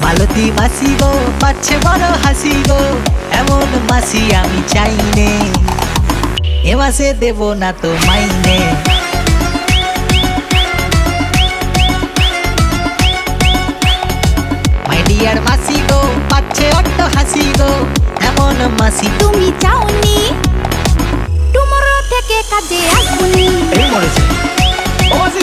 মালতী মাসি গো পাচ্ছে বড় হাসি গো, এমন মাসি আমি চাইনে, এ মাসে দেব না তো মাইনে। মাই ডিয়ার মাসি গো পাচ্ছে অট্ট হাসি গো, এমন মাসি তুমি চাওনি টুমরো থেকে কাজে আসবনি। এই মরেছে ও মাসি।